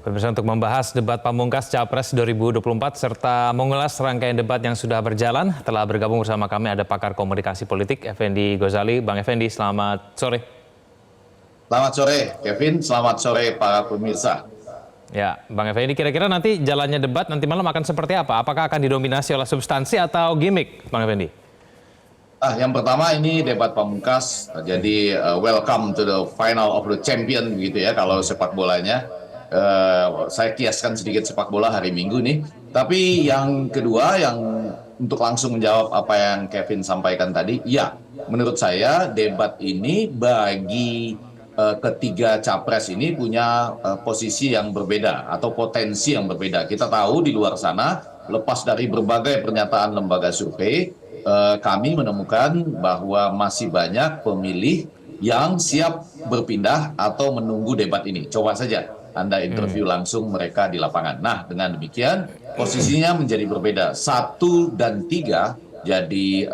Pemirsa, untuk membahas debat pamungkas Capres 2024 serta mengulas rangkaian debat yang sudah berjalan, telah bergabung bersama kami ada pakar komunikasi politik Effendi Ghazali. Bang Effendi, selamat sore. Selamat sore, Kevin. Selamat sore, para pemirsa. Ya, Bang Effendi, kira-kira nanti jalannya debat nanti malam akan seperti apa? Apakah akan didominasi oleh substansi atau gimmick, Bang Effendi? Yang pertama ini debat pamungkas, jadi welcome to the final of the champion gitu ya kalau sepak bolanya. Saya kiaskan sedikit sepak bola hari Minggu nih. Tapi yang kedua yang untuk langsung menjawab apa yang Kevin sampaikan tadi, ya menurut saya debat ini bagi ketiga capres ini punya posisi yang berbeda atau potensi yang berbeda. Kita tahu di luar sana, lepas dari berbagai pernyataan lembaga survei, kami menemukan bahwa masih banyak pemilih yang siap berpindah atau menunggu debat ini. Coba saja Anda interview langsung mereka di lapangan. Nah, dengan demikian posisinya menjadi berbeda. 1 dan 3 jadi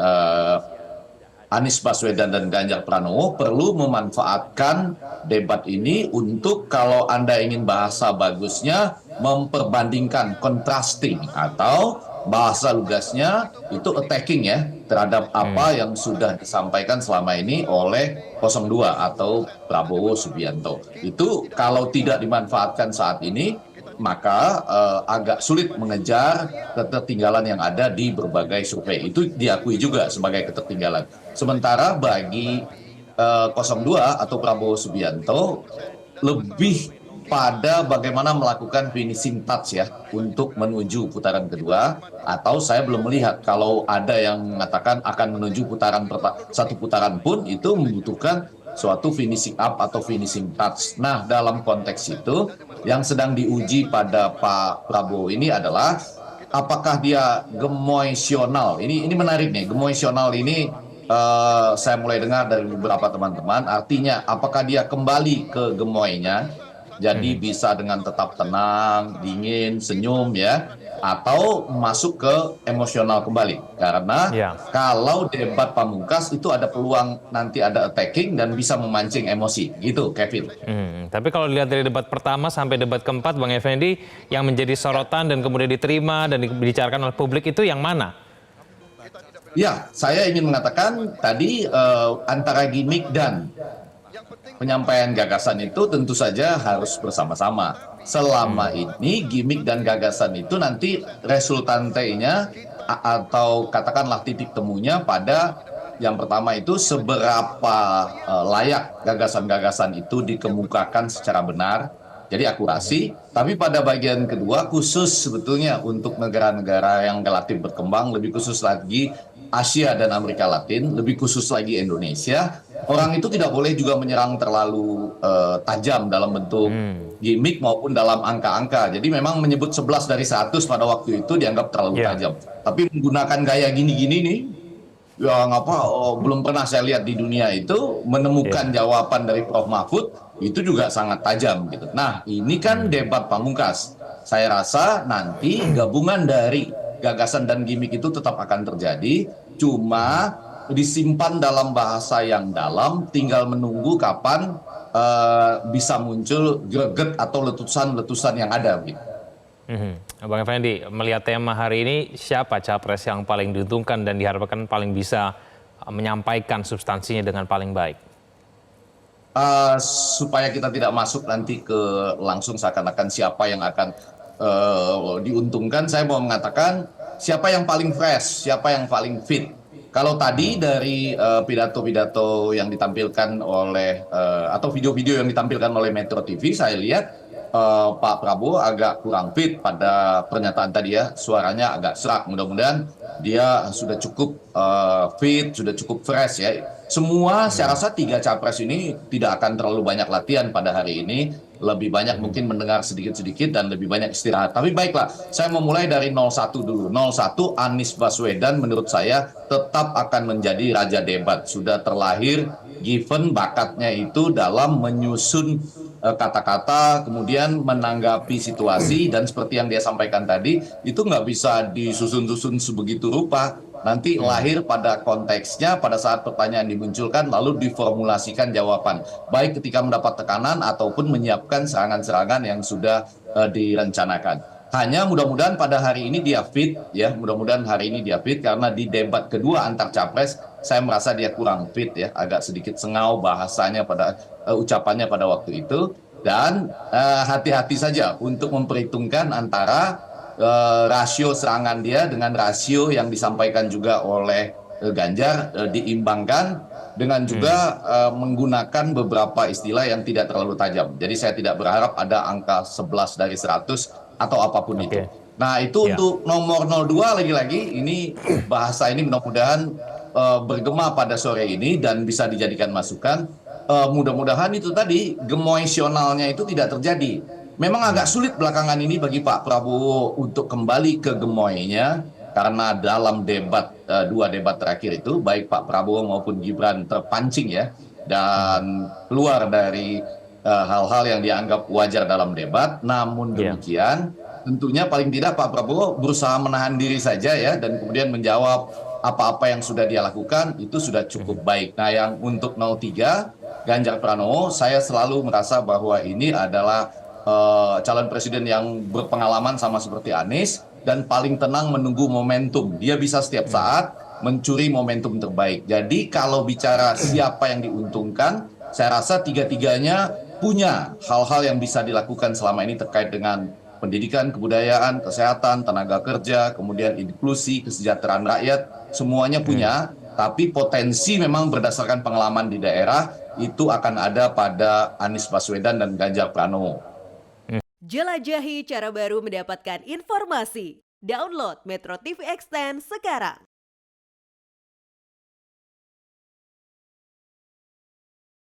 Anies Baswedan dan Ganjar Pranowo perlu memanfaatkan debat ini untuk, kalau Anda ingin bahasa bagusnya, memperbandingkan, contrasting, atau bahasa lugasnya itu attacking ya, terhadap apa yang sudah disampaikan selama ini oleh 02 atau Prabowo Subianto. Itu kalau tidak dimanfaatkan saat ini, maka agak sulit mengejar ketertinggalan yang ada di berbagai survei. Itu diakui juga sebagai ketertinggalan. Sementara bagi 02 atau Prabowo Subianto lebih pada bagaimana melakukan finishing touch ya untuk menuju putaran kedua, atau saya belum melihat kalau ada yang mengatakan akan menuju satu putaran pun itu membutuhkan suatu finishing up atau finishing touch. Nah, dalam konteks itu yang sedang diuji pada Pak Prabowo ini adalah apakah dia gemoisional. Ini menarik nih, gemoisional ini saya mulai dengar dari beberapa teman-teman, artinya apakah dia kembali ke gemoynya, jadi bisa dengan tetap tenang, dingin, senyum ya, atau masuk ke emosional kembali. Karena kalau debat pamungkas itu ada peluang nanti ada attacking dan bisa memancing emosi. Gitu, Kevin. Tapi kalau dilihat dari debat pertama sampai debat keempat, Bang Effendi, yang menjadi sorotan dan kemudian diterima dan dibicarakan oleh publik itu yang mana? Ya, saya ingin mengatakan tadi antara gimmick dan penyampaian gagasan itu tentu saja harus bersama-sama. Selama ini gimmick dan gagasan itu nanti resultantenya atau katakanlah titik temunya pada yang pertama itu seberapa layak gagasan-gagasan itu dikemukakan secara benar, jadi akurasi. Tapi pada bagian kedua khusus sebetulnya untuk negara-negara yang relatif berkembang, lebih khusus lagi Asia dan Amerika Latin, lebih khusus lagi Indonesia, orang itu tidak boleh juga menyerang terlalu tajam dalam bentuk gimmick maupun dalam angka-angka. Jadi memang menyebut 11 dari 100 pada waktu itu dianggap terlalu tajam. Tapi menggunakan gaya gini-gini nih, yang belum pernah saya lihat di dunia itu, menemukan jawaban dari Prof. Mahfud itu juga sangat tajam gitu. Nah, ini kan debat pamungkas. Saya rasa nanti gabungan dari gagasan dan gimmick itu tetap akan terjadi, cuma disimpan dalam bahasa yang dalam, tinggal menunggu kapan bisa muncul greget atau letusan-letusan yang ada gitu. Bang Effendi, melihat tema hari ini, siapa capres yang paling diuntungkan dan diharapkan paling bisa menyampaikan substansinya dengan paling baik? Supaya kita tidak masuk nanti ke langsung seakan-akan siapa yang akan diuntungkan, saya mau mengatakan siapa yang paling fresh, siapa yang paling fit. Kalau tadi dari pidato-pidato yang ditampilkan oleh atau video-video yang ditampilkan oleh Metro TV, saya lihat Pak Prabowo agak kurang fit pada pernyataan tadi ya, suaranya agak serak. Mudah-mudahan dia sudah cukup fit, sudah cukup fresh ya. Semua saya rasa tiga capres ini tidak akan terlalu banyak latihan pada hari ini, lebih banyak mungkin mendengar sedikit-sedikit dan lebih banyak istirahat. Tapi baiklah, saya mau mulai dari 01 dulu. 01 Anies Baswedan menurut saya tetap akan menjadi raja debat. Sudah terlahir, given bakatnya itu dalam menyusun kata-kata, kemudian menanggapi situasi, dan seperti yang dia sampaikan tadi, itu nggak bisa disusun-susun sebegitu rupa. nanti lahir pada konteksnya pada saat pertanyaan dimunculkan lalu diformulasikan jawaban, baik ketika mendapat tekanan ataupun menyiapkan serangan-serangan yang sudah direncanakan. Hanya mudah-mudahan pada hari ini dia fit ya, mudah-mudahan hari ini dia fit karena di debat kedua antar capres saya merasa dia kurang fit ya, agak sedikit sengau bahasanya pada ucapannya pada waktu itu. Dan hati-hati saja untuk memperhitungkan antara rasio serangan dia dengan rasio yang disampaikan juga oleh Ganjar, diimbangkan dengan juga menggunakan beberapa istilah yang tidak terlalu tajam. Jadi saya tidak berharap ada angka 11 dari 100 atau apapun itu. Nah itu untuk nomor 02 lagi-lagi ini bahasa ini mudah-mudahan bergema pada sore ini dan bisa dijadikan masukan. Mudah-mudahan itu tadi gemoisionalnya itu tidak terjadi. Memang agak sulit belakangan ini bagi Pak Prabowo untuk kembali ke gemoynya karena dalam debat dua debat terakhir itu baik Pak Prabowo maupun Gibran terpancing ya dan keluar dari hal-hal yang dianggap wajar dalam debat. Namun demikian tentunya paling tidak Pak Prabowo berusaha menahan diri saja ya dan kemudian menjawab apa-apa yang sudah dia lakukan itu sudah cukup baik. Nah yang untuk 03 Ganjar Pranowo saya selalu merasa bahwa ini adalah calon presiden yang berpengalaman sama seperti Anies dan paling tenang menunggu momentum. Dia bisa setiap saat mencuri momentum terbaik. Jadi kalau bicara siapa yang diuntungkan, saya rasa tiga-tiganya punya hal-hal yang bisa dilakukan selama ini terkait dengan pendidikan, kebudayaan, kesehatan, tenaga kerja, kemudian inklusi, kesejahteraan rakyat, semuanya punya. Tapi potensi memang berdasarkan pengalaman di daerah itu akan ada pada Anies Baswedan dan Ganjar Pranowo. Jelajahi cara baru mendapatkan informasi. Download Metro TV Extend sekarang.